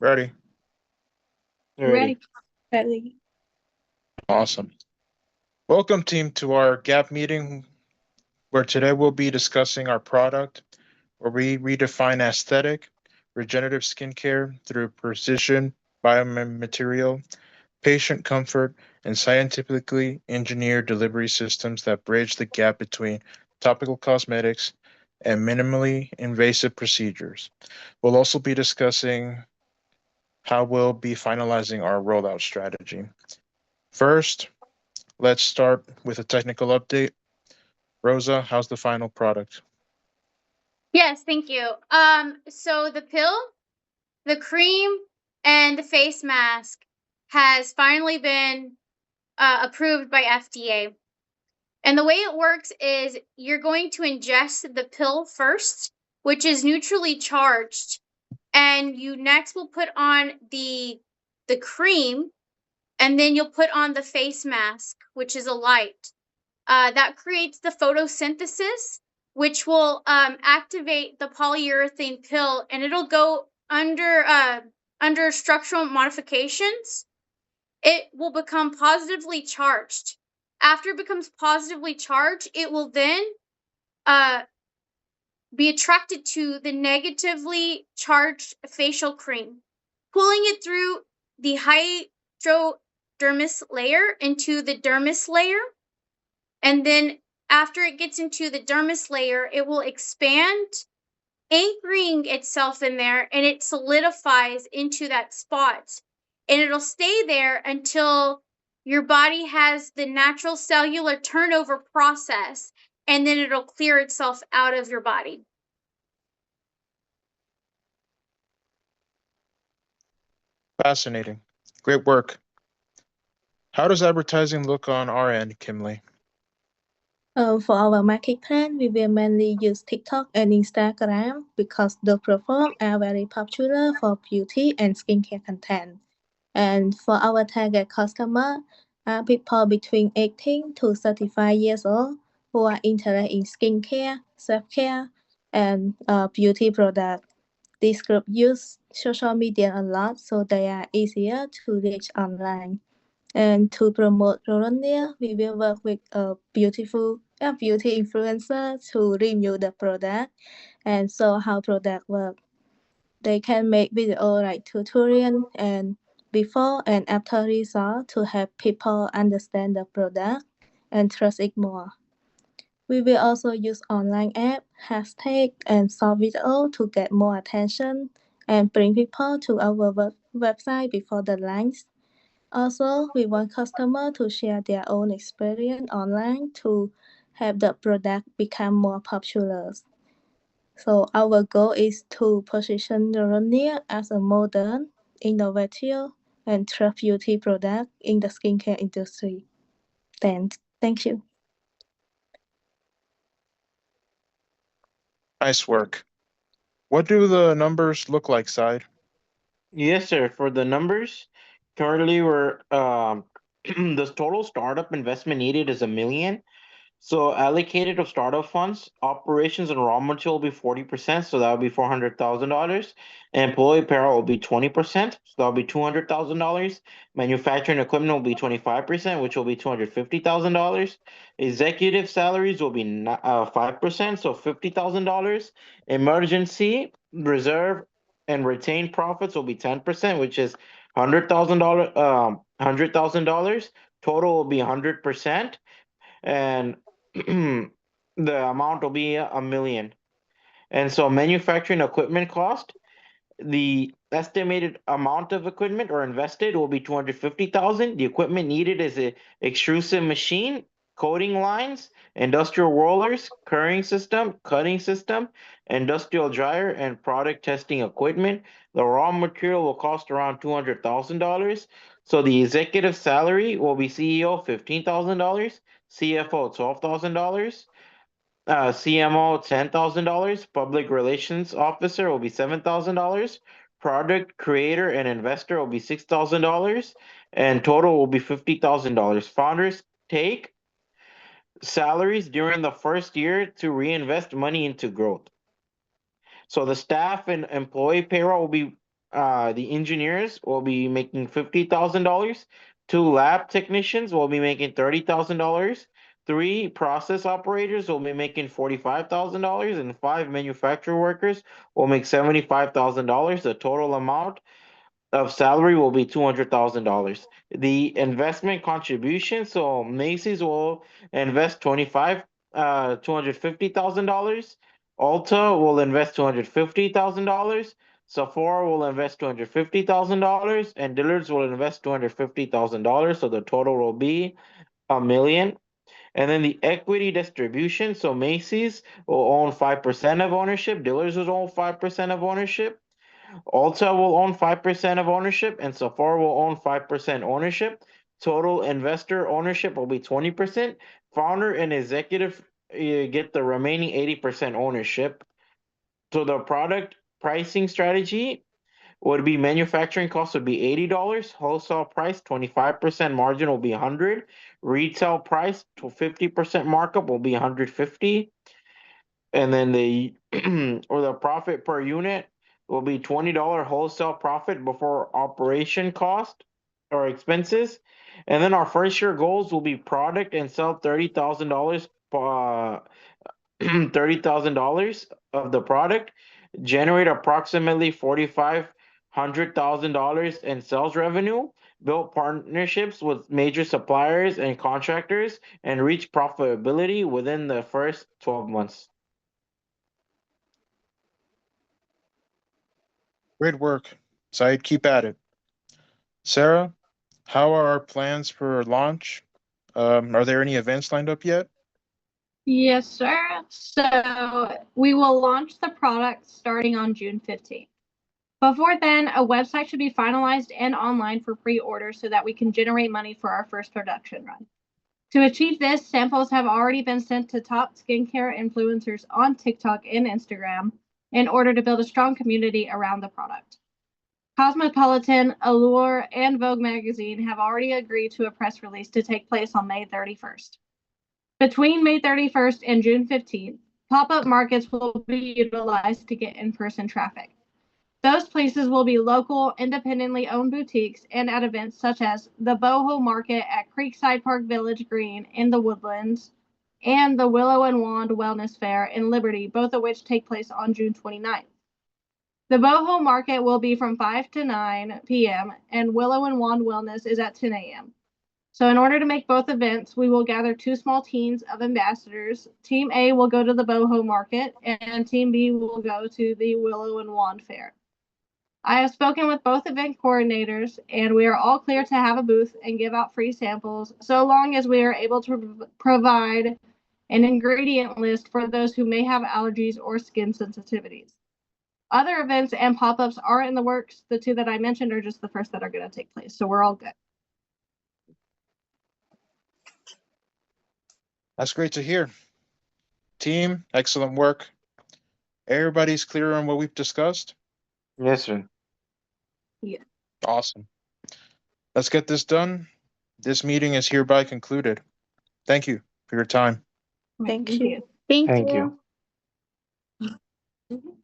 Ready? Ready. Ready. Ready. Awesome. Welcome, team, to our GAP meeting, where today we'll be discussing our product, where we redefine aesthetic, regenerative skincare through precision biomaterial, patient comfort, and scientifically engineered delivery systems that bridge the gap between topical cosmetics and minimally invasive procedures. We'll also be discussing how we'll be finalizing our rollout strategy. First, let's start with a technical update. Rosa, how's the final product? Yes, thank you. So the pill, the cream, and the face mask has finally been approved by FDA. And the way it works is you're going to ingest the pill first, which is neutrally charged, and you next will put on the cream, and then you'll put on the face mask, which is a light. That creates the photosynthesis, which will activate the polyurethane pill, and it'll go under structural modifications. It will become positively charged. After it becomes positively charged, it will then uh, be attracted to the negatively charged facial cream, pulling it through the hydrodermis layer into the dermis layer. And then after it gets into the dermis layer, it will expand, anchoring itself in there, and it solidifies into that spot. And it'll stay there until your body has the natural cellular turnover process, and then it'll clear itself out of your body. Fascinating. Great work. How does advertising look on our end, Kimley? For our market plan, we will mainly use TikTok and Instagram because the platforms are very popular for beauty and skincare content. And for our target customer are people between 18 to 35 years old who are interested in skincare, self-care, and beauty products. This group use social media a lot, so they are easier to reach online. And to promote Roronia, we will work with a beauty influencer to review the product and show how product work. They can make video like tutorial and before and after result to help people understand the product and trust it more. We will also use online app, hashtag, and short video to get more attention and bring people to our website before the launch. Also, we want customers to share their own experience online to have the product become more popular. So our goal is to position Neuronia as a modern, innovative, and trust beauty product in the skincare industry. Thank you. Nice work. What do the numbers look like, Side? Yes, sir. For the numbers, currently we're the total startup investment needed is 1 million. So allocated of startup funds, operations and raw material will be 40%, so that would be $400,000. Employee payroll will be 20%, so that'll be $200,000. Manufacturing equipment will be 25%, which will be $250,000. Executive salaries will be 5%, so $50,000. Emergency reserve and retained profits will be 10%, which is $100,000. Total will be 100%, and the amount will be 1 million. And so manufacturing equipment cost, the estimated amount of equipment or invested will be 250,000. The equipment needed is a extrusive machine, coating lines, industrial rollers, curing system, cutting system, industrial dryer, and product testing equipment. The raw material will cost around $200,000. So the executive salary will be CEO $15,000, CFO $12,000, CMO $10,000. Public relations officer will be $7,000. Product creator and investor will be $6,000, and total will be $50,000. Founders take salaries during the first year to reinvest money into growth. So the staff and employee payroll will be the engineers will be making $50,000. 2 lab technicians will be making $30,000. 3 process operators will be making $45,000, and 5 manufacturer workers will make $75,000. The total amount of salary will be $200,000. The investment contribution, so Macy's will invest $250,000. Ulta will invest $250,000. Sephora will invest $250,000, and Dillard's will invest $250,000. So the total will be $1 million. And then the equity distribution, so Macy's will own 5% of ownership, Dillard's will own 5% of ownership. Ulta will own 5% of ownership, and Sephora will own 5% ownership. Total investor ownership will be 20%. Founder and executive get the remaining 80% ownership. So the product pricing strategy would be manufacturing cost would be $80, wholesale price 25% margin will be 100, retail price to 50% markup will be 150, and then the or the profit per unit will be $20 wholesale profit before operation cost or expenses. And then our first year goals will be product and sell $30,000 $30,000 of the product, generate approximately $4,500,000 in sales revenue, build partnerships with major suppliers and contractors, and reach profitability within the first 12 months. Great work. Saeed, keep at it. Sarah, how are our plans for launch? Are there any events lined up yet? Yes, sir. So we will launch the product starting on June 15th. Before then, a website should be finalized and online for pre-order so that we can generate money for our first production run. To achieve this, samples have already been sent to top skincare influencers on TikTok and Instagram in order to build a strong community around the product. Cosmopolitan, Allure, and Vogue magazine have already agreed to a press release to take place on May 31st. Between May 31st and June 15th, pop-up markets will be utilized to get in-person traffic. Those places will be local, independently owned boutiques and at events such as the Boho Market at Creekside Park Village Green in the Woodlands and the Willow and Wand Wellness Fair in Liberty, both of which take place on June 29th. The Boho Market will be from 5 to 9 p.m. and Willow and Wand Wellness is at 10 a.m. So in order to make both events, we will gather 2 small teams of ambassadors. Team A will go to the Boho Market and Team B will go to the Willow and Wand Fair. I have spoken with both event coordinators and we are all clear to have a booth and give out free samples so long as we are able to provide an ingredient list for those who may have allergies or skin sensitivities. Other events and pop-ups are in the works. The 2 that I mentioned are just the first that are going to take place. So we're all good. That's great to hear. Team, excellent work. Everybody's clear on what we've discussed? Yes, sir. Yeah. Awesome. Let's get this done. This meeting is hereby concluded. Thank you for your time. Thank you. Thank Thank you. you.